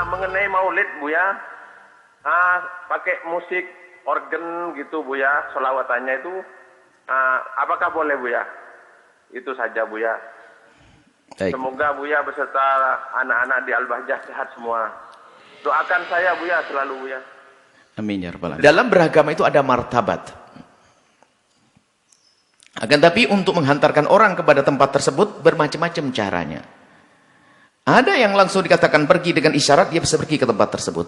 mengenai maulid Buya, pakai musik organ gitu Buya, solawatannya itu, apakah boleh Buya? Itu saja Buya. Baik. Semoga Buya beserta anak-anak di Al-Bahjah sehat semua. Doakan saya Buya selalu Buya. Amin ya rabbal alamin. Dalam beragama itu ada martabat. Akan tapi untuk menghantarkan orang kepada tempat tersebut bermacam-macam caranya. Ada yang langsung dikatakan pergi dengan isyarat, dia bisa pergi ke tempat tersebut.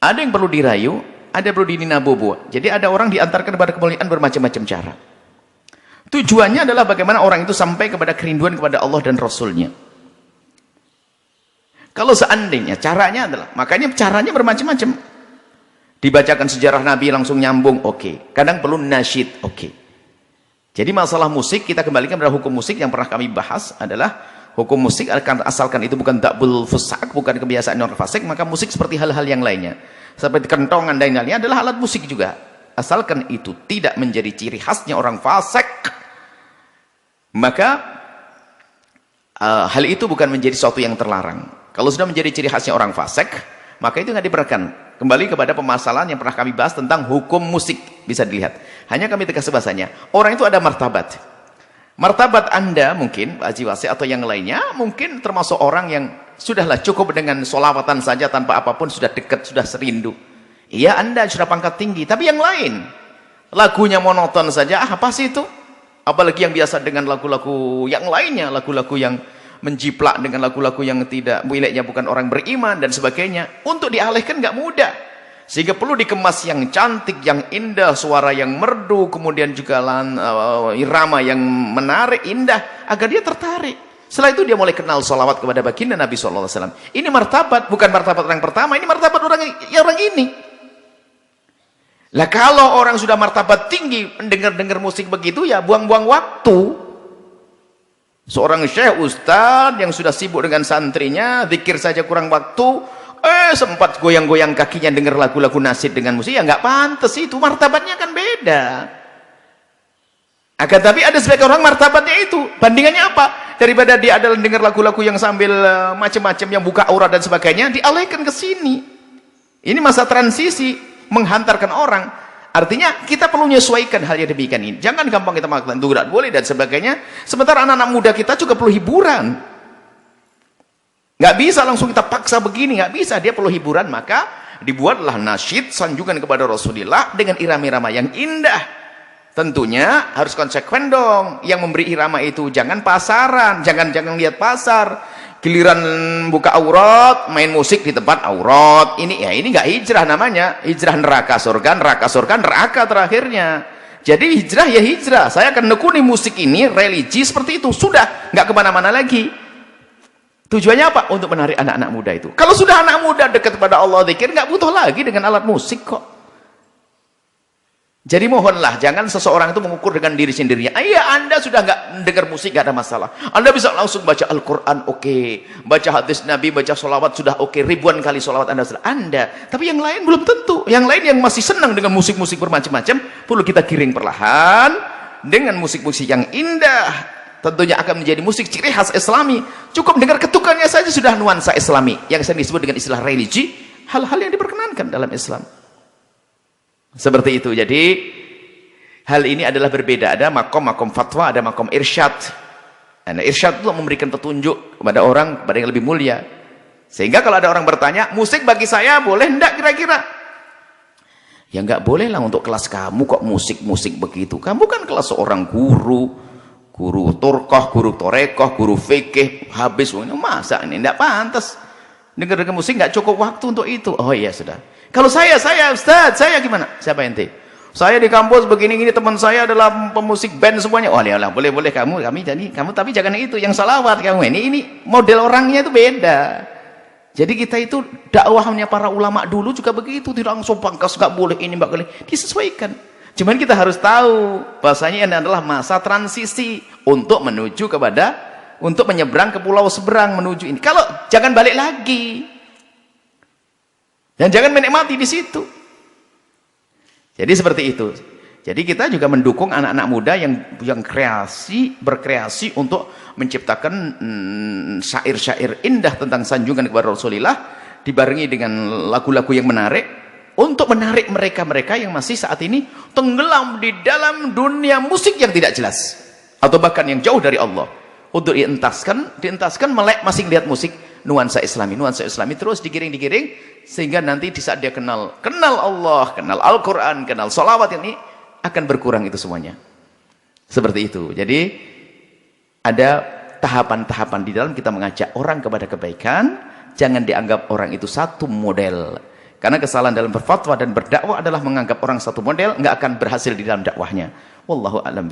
Ada yang perlu dirayu, ada yang perlu dininabobo. Jadi ada orang diantarkan kepada kemuliaan bermacam-macam cara. Tujuannya adalah bagaimana orang itu sampai kepada kerinduan kepada Allah dan Rasulnya. Kalau seandainya caranya adalah, makanya caranya bermacam-macam. Dibacakan sejarah Nabi langsung nyambung, oke. Kadang perlu nasyid, oke. Jadi masalah musik, kita kembalikan pada hukum musik yang pernah kami bahas adalah hukum musik, asalkan itu bukan ta'bul fusak, bukan kebiasaan orang fasik, maka musik seperti hal-hal yang lainnya. Seperti kentongan dan lainnya adalah alat musik juga. Asalkan itu tidak menjadi ciri khasnya orang fasik, maka hal itu bukan menjadi sesuatu yang terlarang. Kalau sudah menjadi ciri khasnya orang fasik, maka itu nggak diperkenankan. Kembali kepada permasalahan yang pernah kami bahas tentang hukum musik, bisa dilihat. Hanya kami tegas bahasanya, orang itu ada martabat. Martabat Anda mungkin, Pak Haji Wasi atau yang lainnya, mungkin termasuk orang yang sudahlah cukup dengan solawatan saja tanpa apapun, sudah dekat, sudah serindu. Iya, Anda sudah pangkat tinggi, tapi yang lain, lagunya monoton saja, apa sih itu? Apalagi yang biasa dengan lagu-lagu yang lainnya, lagu-lagu yang menjiplak dengan lagu-lagu yang tidak, miliknya bukan orang beriman dan sebagainya. Untuk dialihkan nggak mudah. Sehingga perlu dikemas yang cantik, yang indah, suara yang merdu, kemudian juga irama yang menarik, indah, agar dia tertarik. Setelah itu dia mulai kenal salawat kepada baginda Nabi SAW. Ini martabat, bukan martabat orang pertama, ini martabat orang ini. Lah kalau orang sudah martabat tinggi, dengar-dengar musik begitu, ya buang-buang waktu. Seorang syekh ustaz yang sudah sibuk dengan santrinya, zikir saja kurang waktu, sempat goyang-goyang kakinya dengar lagu-lagu nasyid dengan musik, ya nggak pantas itu, martabatnya kan beda. Akan tapi ada sebagian orang martabatnya itu, bandingannya apa? Daripada dia adalah dengar lagu-lagu yang sambil macam-macam yang buka aurat dan sebagainya, dialihkan ke sini. Ini masa transisi, menghantarkan orang. Artinya kita perlu menyesuaikan hal yang demikian ini. Jangan gampang kita mengatakan itu tidak boleh dan sebagainya. Sementara anak-anak muda kita juga perlu hiburan. Nggak bisa langsung kita paksa begini, nggak bisa. Dia perlu hiburan, maka dibuatlah nasyid sanjungan kepada Rasulullah dengan irama-irama yang indah. Tentunya harus konsekuen dong. Yang memberi irama itu jangan pasaran, jangan lihat pasar. Giliran buka aurat, main musik di tempat aurat. Ini nggak hijrah namanya. Hijrah neraka surga, neraka terakhirnya. Jadi hijrah ya hijrah. Saya akan nekuni musik ini, religi seperti itu. Sudah, nggak kemana-mana lagi. Tujuannya apa? Untuk menarik anak-anak muda itu. Kalau sudah anak muda dekat kepada Allah, zikir, nggak butuh lagi dengan alat musik kok. Jadi mohonlah, jangan seseorang itu mengukur dengan diri sendirinya. Iya, Anda sudah nggak dengar musik, nggak ada masalah. Anda bisa langsung baca Al-Quran, oke. Baca hadis Nabi, baca sholawat, sudah oke. Ribuan kali sholawat Anda. Tapi yang lain belum tentu. Yang lain yang masih senang dengan musik-musik bermacam-macam, perlu kita giring perlahan dengan musik-musik yang indah. Tentunya akan menjadi musik ciri khas Islami. Cukup dengar ketukannya saja sudah nuansa Islami. Yang saya disebut dengan istilah religi, hal-hal yang diperkenankan dalam Islam. Seperti itu. Jadi hal ini adalah berbeda. Ada makom fatwa, ada makom irsyad. Nah, irsyad itu memberikan petunjuk kepada orang, kepada yang lebih mulia. Sehingga kalau ada orang bertanya, musik bagi saya boleh enggak kira-kira? Ya enggak boleh lah untuk kelas kamu kok musik-musik begitu. Kamu kan kelas seorang guru turkoh, guru torekoh, guru fikih, habis masa ini enggak pantas. Dengar-dengar musik enggak cukup waktu untuk itu. Oh iya sudah. Kalau saya Ustaz, saya gimana? Siapa ente? Saya di kampus begini-gini, teman saya adalah pemusik band semuanya. Oh lah, boleh kamu tapi jangan itu yang salawat kamu. Ini model orangnya itu beda. Jadi kita itu dakwahnya para ulama dulu juga begitu, tidak langsung pangkas, nggak boleh ini, nggak boleh, disesuaikan. Cuman kita harus tahu bahasanya ini adalah masa transisi untuk menyeberang ke pulau seberang menuju ini. Kalau jangan balik lagi. Dan jangan menikmati di situ. Jadi seperti itu. Jadi kita juga mendukung anak-anak muda yang berkreasi untuk menciptakan syair-syair indah tentang sanjungan kepada Rasulullah, dibarengi dengan lagu-lagu yang menarik, untuk menarik mereka-mereka yang masih saat ini tenggelam di dalam dunia musik yang tidak jelas, atau bahkan yang jauh dari Allah, untuk dientaskan melek masing lihat musik nuansa islami terus digiring sehingga nanti di saat dia kenal Allah, kenal Al-Quran, kenal sholawat, ini akan berkurang itu semuanya. Seperti itu. Jadi ada tahapan-tahapan di dalam kita mengajak orang kepada kebaikan. Jangan dianggap orang itu satu model. Karena kesalahan dalam berfatwa dan berdakwah adalah menganggap orang satu model, nggak akan berhasil di dalam dakwahnya. Wallahu a'lam.